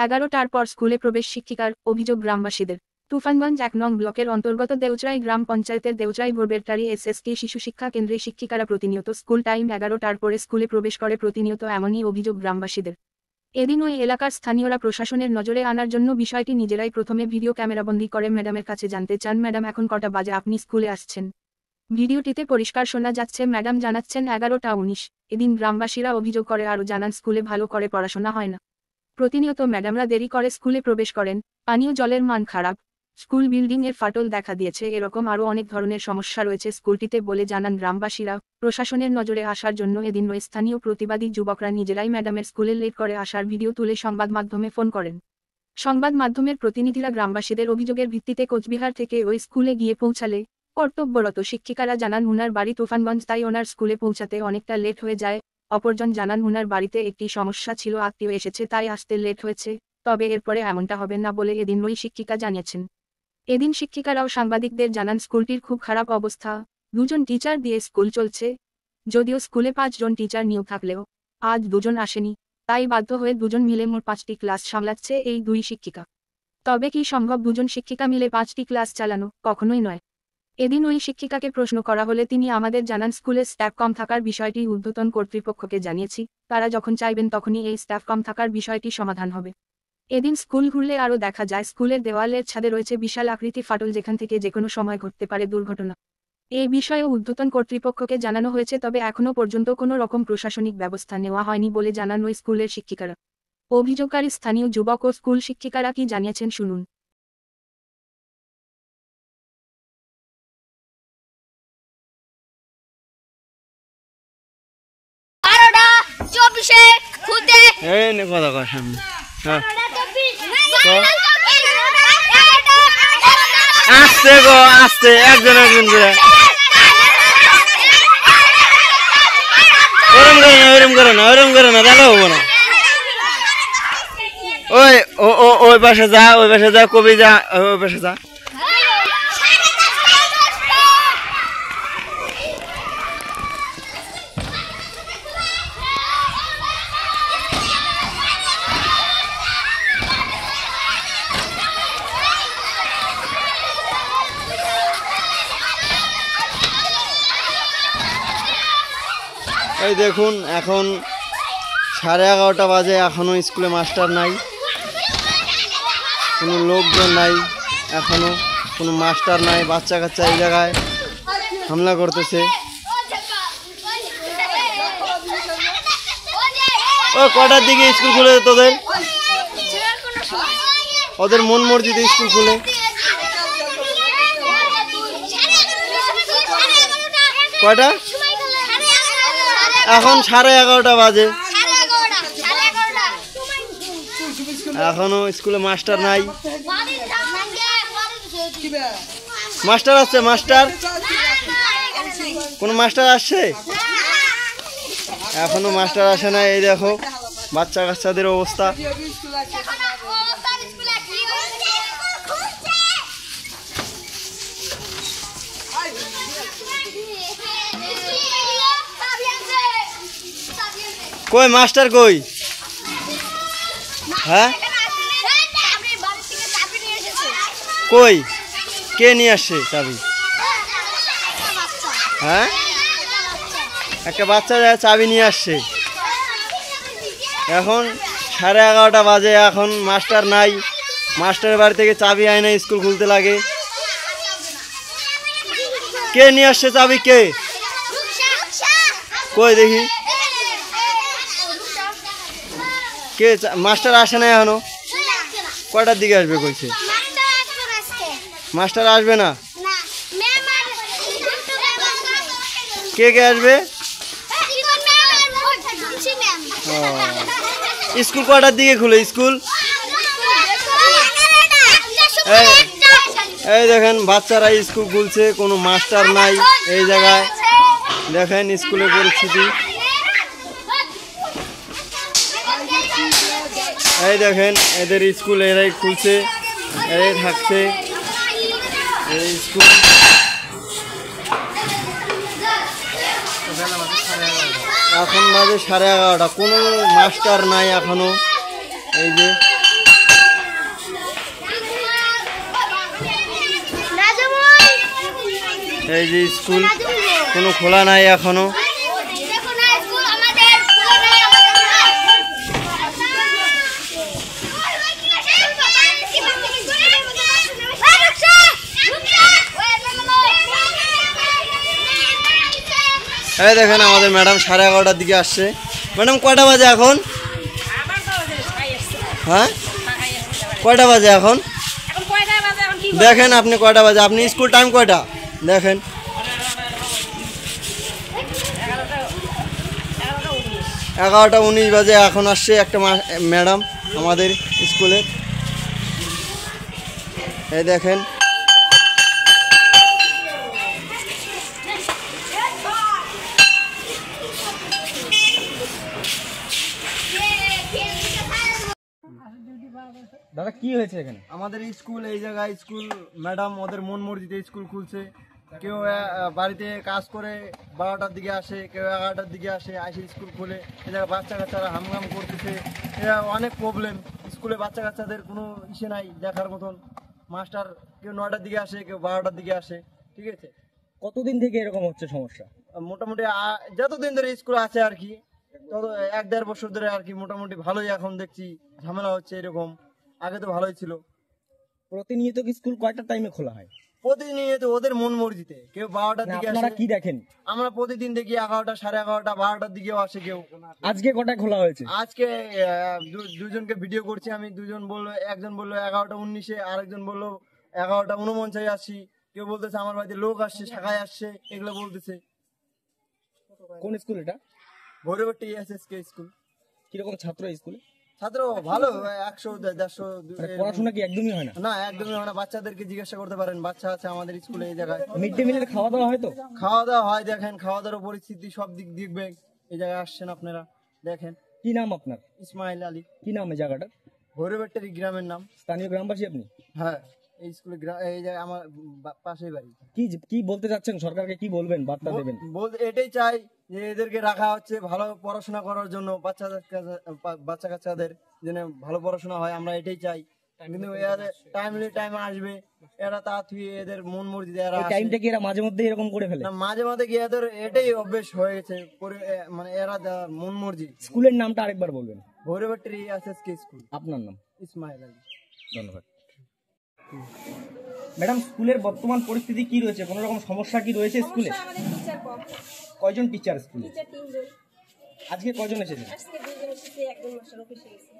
11টার পর স্কুলে প্রবেশ শিক্ষিকার অভিযোগ গ্রামবাসীদের। তুফানগঞ্জ ১ নং ব্লকের অন্তর্গত দেউচড়াই গ্রাম পঞ্চায়েতের দেউচড়াই ভোরবেরটারি এসএসকে শিশু শিক্ষা কেন্দ্রে শিক্ষিকারা প্রতিনিয়ত স্কুল টাইম 11টার পরে স্কুলে প্রবেশ করে প্রতিনিয়ত, এমনই অভিযোগ গ্রামবাসীদের। এদিন ওই এলাকার স্থানীয়রা প্রশাসনের নজরে আনার জন্য বিষয়টি নিজেরাই প্রথমে ভিডিও ক্যামেরাবন্দি করে ম্যাডামের কাছে জানতে চান, ম্যাডাম এখন কটা বাজে আপনি স্কুলে আসছেন? ভিডিওটিতে পরিষ্কার শোনা যাচ্ছে ম্যাডাম জানাচ্ছেন 11টা 19। এদিন গ্রামবাসীরা অভিযোগ করে আরও জানান স্কুলে ভালো করে পড়াশোনা হয় না। প্রতিনিয়ত ম্যাডামরা দেরি করে স্কুলে প্রবেশ করেন, পানীয় জলের মান খারাপ, স্কুল বিল্ডিং এর ফাটল দেখা দিয়েছে, এরকম আরও অনেক ধরনের সমস্যা রয়েছে স্কুলটিতে বলে জানান গ্রামবাসীরা। প্রশাসনের নজরে আসার জন্য এদিন ওই স্থানীয় প্রতিবাদী যুবকরা নিজেরাই ম্যাডামের স্কুলে লেট করে আসার ভিডিও তুলে সংবাদ মাধ্যমে ফোন করেন। সংবাদ মাধ্যমের প্রতিনিধিরা গ্রামবাসীদের অভিযোগের ভিত্তিতে কোচবিহার থেকে ওই স্কুলে গিয়ে পৌঁছালে কর্তব্যরত শিক্ষিকারা জানান উনার বাড়ি তুফানগঞ্জ, তাই ওনার স্কুলে পৌঁছাতে অনেকটা লেট হয়ে যায়। অপরজন জানান উনার বাড়িতে একটি সমস্যা ছিল, আত্মীয় এসেছে তাই আসতে লেট হয়েছে, তবে এরপরে এমনটা হবে না বলে এদিন ওই শিক্ষিকা জানিয়েছেন। এদিন শিক্ষিকারাও সাংবাদিকদের জানান স্কুলটির খুব খারাপ অবস্থা, 2জন টিচার দিয়ে স্কুল চলছে। যদিও স্কুলে 5 জন টিচার নিয়োগ থাকলেও আজ 2জন আসেনি, তাই বাধ্য হয়ে 2জন মিলে মোট 5টি ক্লাস সামলাচ্ছে এই 2 শিক্ষিকা। তবে কি সম্ভব 2জন শিক্ষিকা মিলে 5টি ক্লাস চালানো? কখনোই নয়। এদিন ওই শিক্ষিকাকে প্রশ্ন করা হলে তিনি আমাদের জানান স্কুলে স্টাফ কম থাকার বিষয়টি ঊর্ধ্বতন কর্তৃপক্ষকে জানিয়েছি, তারা যখন চাইবেন তখনই এই স্টাফ কম থাকার বিষয়টি সমাধান হবে। এদিন স্কুল ঘুরলে আরও দেখা যায় স্কুলের দেওয়ালের ছাদে রয়েছে বিশাল আকৃতি ফাটল, যেখান থেকে যে কোনো সময় ঘটতে পারে দুর্ঘটনা। এই বিষয়ে ঊর্ধ্বতন কর্তৃপক্ষকে জানানো হয়েছে, তবে এখনও পর্যন্ত কোনো রকম প্রশাসনিক ব্যবস্থা নেওয়া হয়নি বলে জানান ওই স্কুলের শিক্ষিকারা। অভিযোগকারী স্থানীয় যুবক ও স্কুল শিক্ষিকারা কি জানিয়েছেন শুনুন। 12টা 24 খুদে এই নে কথা কর সামনে। হ্যাঁ আস্তে গো আস্তে, একজন একজন করে। ওরম করে না তাহলে হবো না। ওই পাশে যা কবি যা, ওই পাশে যা। এই দেখুন এখন 11:30 বাজে, এখনো স্কুলে মাস্টার নাই, কোনো লোকজন নাই, এখনো কোনো মাস্টার নাই। বাচ্চা কাচ্চা এই জায়গায় হামলা করতেছে। ও কটার দিকে স্কুল খুলে তোদের? ওদের মন মর্জিতে স্কুল খুলে। কয়টা? এখন 11:30 বাজে, এখনো স্কুলে মাস্টার নাই। মাস্টার আসছে? কোনো মাস্টার আসছে? এখনো মাস্টার আসে না। এই দেখো বাচ্চা কাচ্চাদের অবস্থা। কই মাস্টার কই? হ্যাঁ কই? কে নিয়ে আসছে চাবি? হ্যাঁ একটা বাচ্চা চাবি নিয়ে আসছে। এখন 11:30 বাজে, এখন মাস্টার নাই। মাস্টারের বাড়ি থেকে চাবি আয় না, স্কুল খুলতে লাগে। কে নিয়ে আসছে চাবি? কে? কই দেখি কে? মাস্টার আসে না এখনো? কয়টার দিকে আসবে কইছে? মাস্টার আসবে না? কে কে আসবে? স্কুল কয়টার দিকে খুলে? স্কুল এই দেখেন বাচ্চারা স্কুল খুলছে, কোনো মাস্টার নাই এই জায়গায়। দেখেন স্কুলের পরিস্থিতি। এই দেখেন এদের স্কুল এরাই খুলছে, এরাই থাকছে এই স্কুল। এখন বাজে 11:30, কোনো মাস্টার নাই এখনো। এই যে এই যে স্কুল কোনো খোলা নাই এখনো। এই দেখেন আমাদের ম্যাডাম 11:30টার দিকে আসছে। ম্যাডাম কয়টা বাজে এখন? হ্যাঁ কয়টা বাজে এখন? দেখেন আপনি কয়টা বাজে, আপনি স্কুল টাইম কয়টা দেখেন। 11:19 বাজে এখন আসছে একটা ম্যাডাম আমাদের স্কুলের। এই দেখেন দাদা কি হয়েছে এখানে? আমাদের স্কুল এই জায়গায় স্কুল ম্যাডাম ওদের মন মর্জিতে স্কুল খুলছে। কেউ বাড়িতে কাজ করে 12টার দিকে আসে, কেউ 11টার দিকে আসে, স্কুল খুলে এই জায়গায় বাচ্চা কাচ্চারা হামগাম করতেছে। এরা অনেক প্রবলেম স্কুলে, বাচ্চা কাচ্চাদের কোনো ইসে নাই দেখার মতন। মাস্টার কেউ 9টার দিকে আসে, কেউ 12টার দিকে আসে। ঠিক আছে, কতদিন থেকে এরকম হচ্ছে সমস্যা? মোটামুটি যতদিন ধরে স্কুল আছে আর কি, তত 1-1.5 বছর ধরে আর কি মোটামুটি ভালোই এখন দেখছি ঝামেলা হচ্ছে এরকম। আগে তো ভালোই ছিল। প্রতিনিয়ত কি স্কুল কয়টা টাইমে খোলা হয়? প্রতিনিয়ত ওদের মন মর্জিতে, কেউ 12টার দিকে আপনারা আসে। কি দেখেন? আমরা প্রতিদিন দেখি 11টা, 11:30, 12টার দিকেও আসে কেউ। আজকে কটায় খোলা হয়েছে? আজকে দুজনকে ভিডিও করছি আমি, দুজন বললো, একজন বললো 11:19, আরেকজন বললো 11:49 আসছি। কেউ বলতেছে আমার বাড়িতে লোক আসছে, শাখায় আসছে, এগুলো বলতেছে। কোন স্কুল এটা? ভৈরবটি SSK স্কুল। কিরকম ছাত্র স্কুলে? ছাত্র ভালো, 100-150। পড়াশোনা কি একদমই হয় না? না, একদমই হয় না। বাচ্চাদেরকে জিজ্ঞাসা করতে পারেন, বাচ্চা আছে আমাদের স্কুলে এই জায়গায়। মিড ডে মিলের খাওয়া দাওয়া হয় তো? খাওয়া দাওয়া হয়, দেখেন খাওয়া দাওয়ার পরিস্থিতি সব দিক দেখবেন। এই জায়গায় আসছেন আপনারা, দেখেন। কি নাম আপনার? ইসমাইল আলী। কি নাম এই জায়গাটা? ভৈরবেট্টারি গ্রামের নাম। স্থানীয় গ্রামবাসী আপনি? হ্যাঁ, এই স্কুলে এই জায়গায় আমার পাশেই বাড়ি। কি কি বলতে চাচ্ছেন, সরকারকে কি বলবেন, বার্তা দেবেন? বলতে এটাই চাই যে এদেরকে রাখা হচ্ছে ভালো পড়াশোনা করার জন্য, বাচ্চা কাচ্চাদের যেন ভালো পড়াশোনা হয়, আমরা এটাই চাই। কিন্তু এরা টাইমে আসবে, এরা তা থুয়ে এদের মন মর্জি এরা টাইমটা কি এরা মাঝে মধ্যে এরকম করে ফেলে? না, মাঝে মাঝে গিয়ে এদের এটাই অভ্যেস হয়ে গেছে, মানে এরা মন মর্জি। স্কুলের নামটা আরেকবার বলবেন। ভৈরবট্টারি SSK স্কুল। আপনার নাম? ইসমাইল আলী। ধন্যবাদ। ম্যাডাম, স্কুলের বর্তমান পরিস্থিতি কি রয়েছে? কোনো রকম সমস্যা কি রয়েছে স্কুলে? আমাদের টিচার কম। কয়জন টিচার স্কুলে? টিচার 3 জন। আজকে কয়জন এসেছেন? আজকে 2 জন এসেছে, একজন মাস্টার অফিসে গেছে।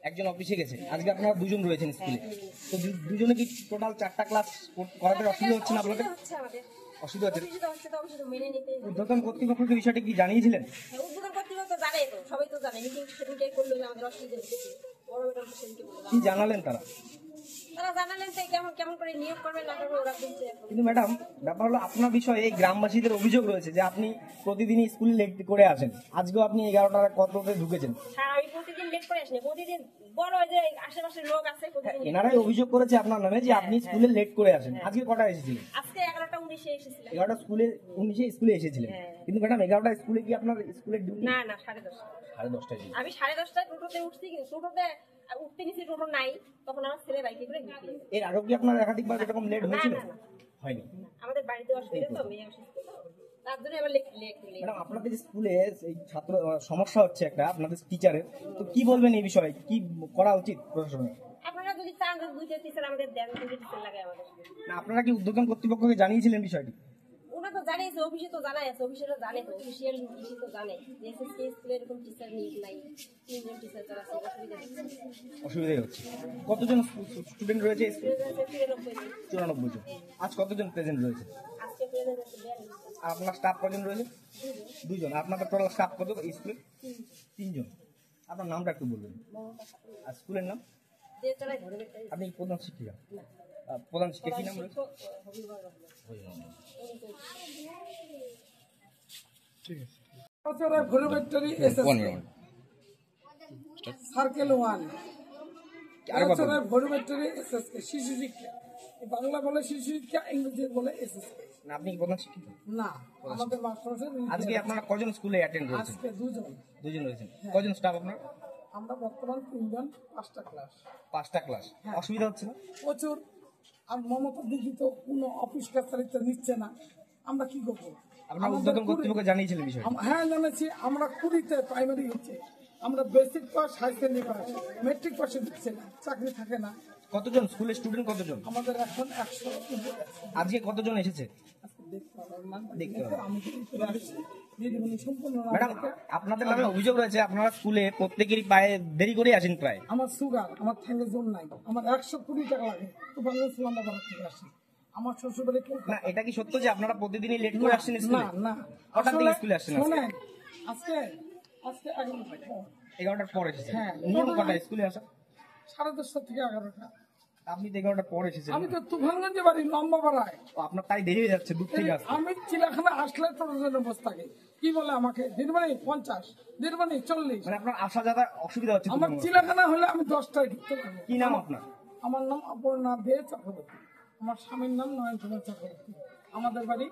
একজন অফিসে গেছে। আজকে আপনারা 2 জন রয়েছেন স্কুলে। তো দুজনে কি টোটাল 4টা ক্লাস করাতে অসুবিধা হচ্ছে না আপনাদের? হচ্ছে আমাদের। অসুবিধা হচ্ছে। অফিসে তো হচ্ছে, তো অফিসে তো মেনে নিতেই হবে। উদ্বোধন কর্তৃপক্ষকে বিষয়টা কি জানিয়েছিলেন? হ্যাঁ, উদ্বোধন কর্তৃপক্ষ জানে তো, সবাই তো জানে। মিটিং সেদিনটাই করলো যে আমাদের অসুবিধা হচ্ছে। বড় ম্যাডাম সেদিনকে বললো। কি জানালেন তারা? তারা জানালেন তো কেমন কেমন করে নিয়োগ করবে না করবে ওরা বলছে এখন। কিন্তু ম্যাডাম, ব্যাপার হলো আপনার বিষয়ে এই গ্রামবাসীদের অভিযোগ রয়েছে যে আপনি প্রতিদিনই স্কুলে লেট করে আসেন। আজকেও আপনি 11টার কততে ঢুকেছেন। হ্যাঁ, আমি প্রতিদিন লেট করে আসি না। প্রতিদিন বড় ওই যে আশেপাশের লোক আছে, প্রতিদিন এনারাই অভিযোগ করেছে আপনার নামে যে আপনি স্কুলে লেট করে আসেন। আজকে কটায় এসেছিলেন? আজকে 11:19 এসেছিলাম। 11টা স্কুলে এসেছিলেন। কিন্তু ম্যাডাম 11টা স্কুলে কি আপনার স্কুলের ডিউটি? না না, 10:30। 10:30টায়। আমি 10:30টায় টোটোতে উঠছি, কিন্তু টোটোতে উঠতে গেছি, টোটো নাই। তখন আমার ছেলে বাইকে করে গেছে। এর আরো কি আপনার একাধিকবার এরকম লেট হয়েছিল? না, না। হয়নি। আমাদের বাড়িতে অসুবিধা তো, মেয়ে অসুস্থ তো, তার জন্য আবার লেট। ম্যাডাম, আপনাদের স্কুলে এই ছাত্র সমস্যা হচ্ছে একটা আপনাদের টিচারের, তো কি বলবেন এই বিষয়ে? কি করা উচিত প্রশাসনের? আপনারা যদি চান যে 2টা টিচার আমাদের দেন, 2টা টিচার লাগে আমাদের। না, আপনারা কি উদ্বোধন কর্তৃপক্ষকে জানিয়েছিলেন বিষয়টি? ওরা তো জানিয়েছে, অফিসে তো জানাই আছে, অফিসেরও জানে তো, অফিসিয়াল ইস্যু তো জানে যে SSK স্কুলে এরকম টিচার নিয়োগ নাই, 3 জন টিচার যারা আছে, অসুবিধা হচ্ছে। অসুবিধাই হচ্ছে। কতজন স্টুডেন্ট রয়েছে স্কুলে? 94 জন। 94 জন। আজ কতজন প্রেজেন্ট রয়েছে? আজকে প্রেজেন্ট আছে 42 জন। আর আপনার স্টাফ কজন রয়েছে? 2 জন। আপনাদের টোটাল স্টাফ কত স্কুলে? 3 জন। আপনার নামটা একটু বলবেন। আর স্কুলের নাম? যে চলাই ধরে বেটা। আপনি প্রধান শিক্ষিকা? প্রধান শিক্ষক কি নাম রয়েছে? ভৈরবেট্টারি সার্কেল 1 ভৈরবেট্টারি SSK শিশু শিক্ষা। বাংলা বলে শিশু শিক্ষা, ইংরেজি বলে SSK। না, আপনি কি প্রধান শিক্ষিকা? না, আমাদের মাস্টার আজকে আপনারা কজন স্কুলে অ্যাটেন্ড করেছেন? আজকে 2 জন। 2 জন রয়েছেন। কজন স্টাফ আপনার? আমরা বর্তমান 3 জন, 5টা ক্লাস। 5টা ক্লাস। অসুবিধা হচ্ছে না? প্রচুর। আর মমতা দিদি তো কোনো অফিস কাছারিতে নিচ্ছে না, আমরা কি করবো? আপনারা আমাদের উদ্বোধন কুড়ি- কর্তৃপক্ষ জানিয়েছিলেন বিষয়টা? হ্যাঁ জানাচ্ছি, আমরা 20-তে প্রাইমারি হচ্ছে, আমরা basic pass, high secondary pass, matric পাসে দিচ্ছে না, চাকরি থাকে না। কতজন স্কুলের স্টুডেন্ট কতজন? আমাদের এখন 100 উপরে আছে। আজকে কতজন এসেছে? আজকে দেখতে হবে, দেখতে হবে। আমি তো উপরে আসছি, দিদিমণি সম্পূর্ণ নাম ম্যাডাম, লিখে। আপনাদের নামে অভিযোগ রয়েছে আপনারা স্কুলে প্রত্যেকেরই পায়ে দেরি করে আসেন প্রায়। আমার সুগার, আমার ঠ্যাঙ্গে জোর নাই, আমার 120 টাকা লাগে, তো বাংলাদেশ লম্বা থেকে আসি। আমার শ্বশুরবাড়ি কেউ না, এটা কি সত্য যে আপনারা প্রতিদিনই লেট করে আসছেন স্কুলে? না না, কটার দিকে আসলে স্কুলে আসছেন আজকে? শোনেন, আজকে আজকে 11টা পর, 11টার পর এসেছেন। হ্যাঁ। নিয়ম কটায় স্কুলে আসা? 10:30 থেকে 11টা। আপনি তো 11টার পর এসেছেন। আমি তো তুফানগঞ্জে বাড়ি, লম্বা পাড়ায়। ও, আপনার তাই দেরি হয়ে যাচ্ছে দূর থেকে আসতে। আমি চিড়িয়াখানা আসলে টোটালের বসে থাকে, কি বলে আমাকে দিনবানি 50, দিনবানি 40। মানে আপনার আসা যাওয়া অসুবিধা হচ্ছে তো আমার কোনো? চিড়িয়াখানা হলে আমি 10টায় ঢুকতে পারবো। কি নাম আপনার? আমার নাম অপর্ণা দে চক্রবর্তী, আমার স্বামীর নাম নয়ন কুমার চক্রবর্তী, আমাদের বাড়ি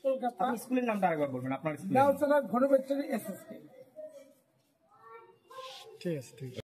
কলকাতা আপনি স্কুলের নামটা আরেকবার বলবেন, আপনার স্কুলের নাম। দেওচড়া ঘনবেত্রী SSK। ঠিক আছে, ঠিক আছে।